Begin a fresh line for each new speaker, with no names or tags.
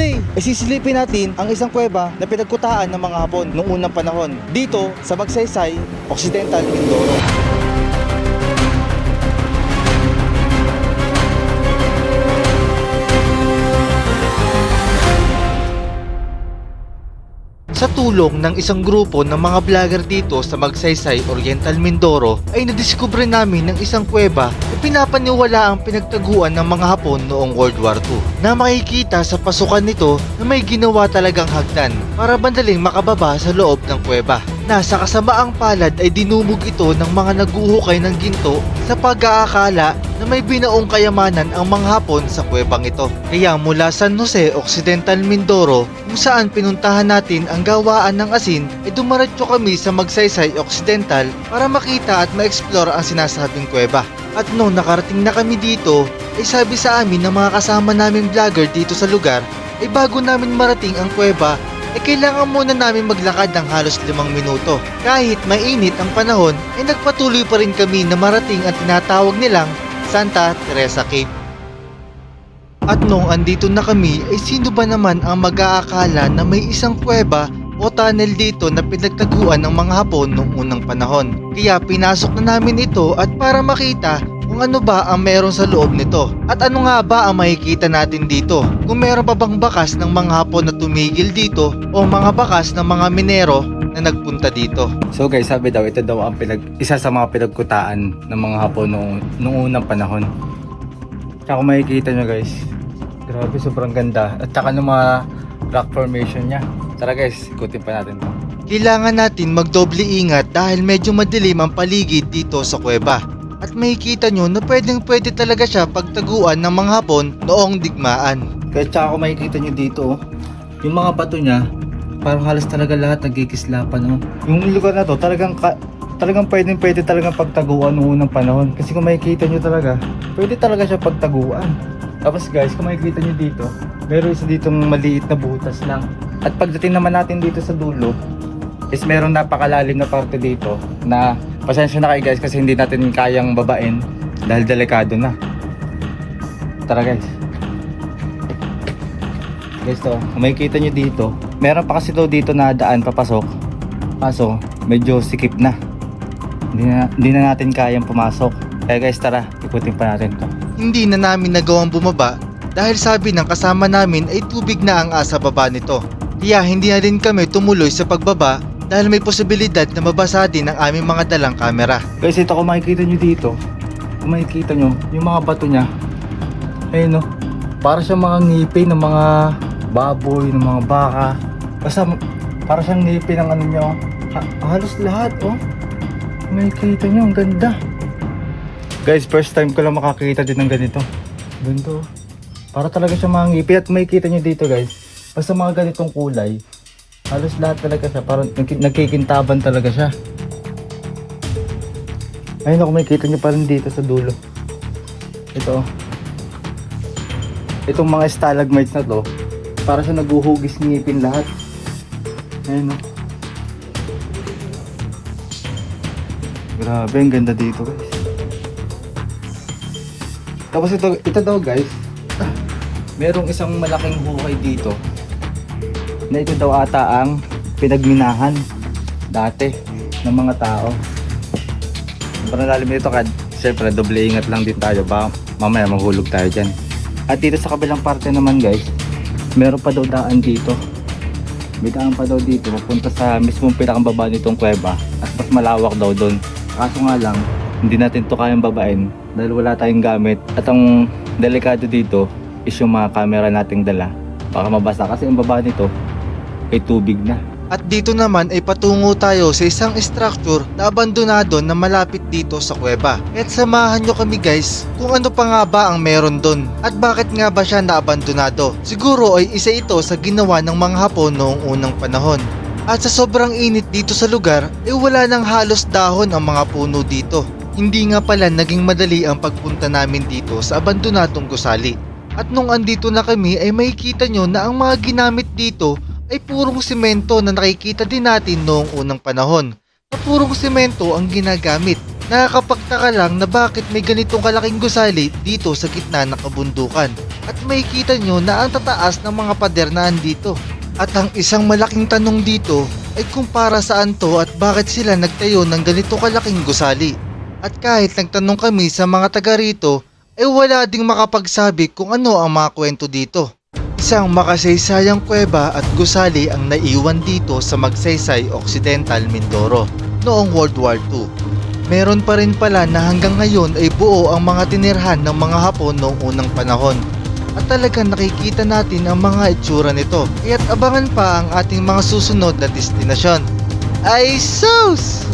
Today, sisilipin natin ang isang kuweba na pinagkutaan ng mga Hapon noong unang panahon dito sa Magsaysay, Occidental, Mindoro. Sa tulong ng isang grupo ng mga vlogger dito sa Magsaysay, Oriental Mindoro ay nadiskubre namin ng isang kuweba na pinapaniwala ang pinagtaguan ng mga Hapon noong World War II, na makikita sa pasukan nito na may ginawa talagang hagdan para bandaling makababa sa loob ng kuweba. Nasa kasamaang palad ay dinumog ito ng mga naguhukay ng ginto sa pag-aakala na may binaong kayamanan ang mga Hapon sa kuwebang ito. Kaya mula San Jose, Occidental Mindoro, kung saan pinuntahan natin ang gawaan ng asin, ay dumaretso kami sa Magsaysay Occidental para makita at ma-explore ang sinasabing kuweba. At nung nakarating na kami dito, ay sabi sa amin ng mga kasama naming vlogger dito sa lugar, ay bago namin marating ang kuweba, kailangan muna namin maglakad ng halos 5 minuto. Kahit mainit ang panahon, ay nagpatuloy pa rin kami na marating ang tinatawag nilang Santa Teresa Cave. At nung andito na kami, ay sino ba naman ang mag-aakala na may isang kuweba o tunnel dito na pinagtaguan ng mga Hapon noong unang panahon. Kaya pinasok na namin ito at para makita kung ano ba ang meron sa loob nito. At ano nga ba ang makikita natin dito? Kung meron pa bang bakas ng mga Hapon na tumigil dito o mga bakas ng mga minero na nagpunta dito. So guys, sabi daw ito daw ang isa sa mga pinagkutaan ng mga Hapon noong unang panahon. Tsaka kung makikita nyo guys, grabe sobrang ganda. At tsaka ng mga rock formation nya. Tara guys, ikutin pa natin to. Kailangan natin magdoble ingat dahil medyo madilim ang paligid dito sa kuweba. At makikita nyo na pwede talaga siya pagtaguan ng mga Hapon noong digmaan. Kaya tsaka kung makikita nyo dito, yung mga bato nya, parang halos talaga lahat nagkikislapan. Yung lugar na to talagang pwede talagang pagtaguan noong unang panahon. Kasi kung makikita nyo talaga, pwede talaga siya pagtaguan. Tapos guys, kung makikita nyo dito, meron isa ditong maliit na butas lang. At pagdating naman natin dito sa dulo, is meron napakalalim na parte dito na pasensya na kayo guys kasi hindi natin kayang babain dahil delikado na. Tara guys. Guys to, kung makikita nyo dito, meron pa kasi to dito na daan papasok. Kaso, medyo sikip na. Hindi na natin kayang pumasok. Kaya guys, tara, ikutin pa natin to. Hindi na namin nagawang bumaba dahil sabi ng kasama namin ay tubig na ang asa baba nito. Kaya hindi na rin kami tumuloy sa pagbaba dahil may posibilidad na mabasa din ang aming mga dalang kamera. Guys, ito kung makikita nyo dito, kung makikita nyo, yung mga bato nya, ayun no, para siyang mga ngipin ng mga baboy, ng mga baka. Basta para siyang ngipin ng ano nyo, halos lahat oh. Makikita nyo, ang ganda. Guys, first time ko lang makakita din ng ganito. Ganito. Para talaga siyang mga ngipin. At makikita nyo dito guys, basta mga ganitong kulay, halos lahat talaga siya, parang nagkikintaban talaga siya. Ayun ako, makikita nyo pa rin dito sa dulo. Ito. Itong mga stalagmites na to, para siya naguhugis ngipin lahat. Ayun o. Grabe, ang ganda dito guys. Tapos ito daw guys, merong isang malaking hukay dito na ito daw ata ang pinagminahan dati ng mga tao. Sobrang lalim nito kad, siyempre doble ingat lang din tayo, ba mamaya maghulog tayo dyan. At dito sa kabilang parte naman guys, meron pa daw daan dito. May daan pa daw dito papunta sa mismong pinakambaba nitong kuweba at mas malawak daw doon. Kaso nga lang, hindi natin to kayang babain dahil wala tayong gamit. At ang delikado dito is yung mga camera nating dala, baka mabasa kasi ang baba nito ay tubig na. At dito naman ay patungo tayo sa isang structure na abandonado na malapit dito sa kuweba. At samahan nyo kami guys kung ano pa nga ba ang meron doon at bakit nga ba siya naabandonado. Siguro ay isa ito sa ginawa ng mga Hapon noong unang panahon. At sa sobrang init dito sa lugar ay wala nang halos dahon ang mga puno dito. Hindi nga pala naging madali ang pagpunta namin dito sa abandonadong gusali. At nung andito na kami ay makikita nyo na ang mga ginamit dito ay purong semento na nakikita din natin noong unang panahon. Na purong semento ang ginagamit. Nakakapagtaka lang na bakit may ganitong kalaking gusali dito sa gitna ng kabundukan. At makikita nyo na ang tataas ng mga pader na andito. At ang isang malaking tanong dito ay kung para saan to at bakit sila nagtayo ng ganito kalaking gusali. At kahit nagtanong kami sa mga taga rito, ay wala ding makapagsabi kung ano ang mga kwento dito. Isang makasaysayang kuweba at gusali ang naiwan dito sa Magsaysay Occidental, Mindoro noong World War II. Meron pa rin pala na hanggang ngayon ay buo ang mga tinirhan ng mga Hapon noong unang panahon. At talagang nakikita natin ang mga itsura nito. Kaya't abangan pa ang ating mga susunod na destinasyon. Ay sus!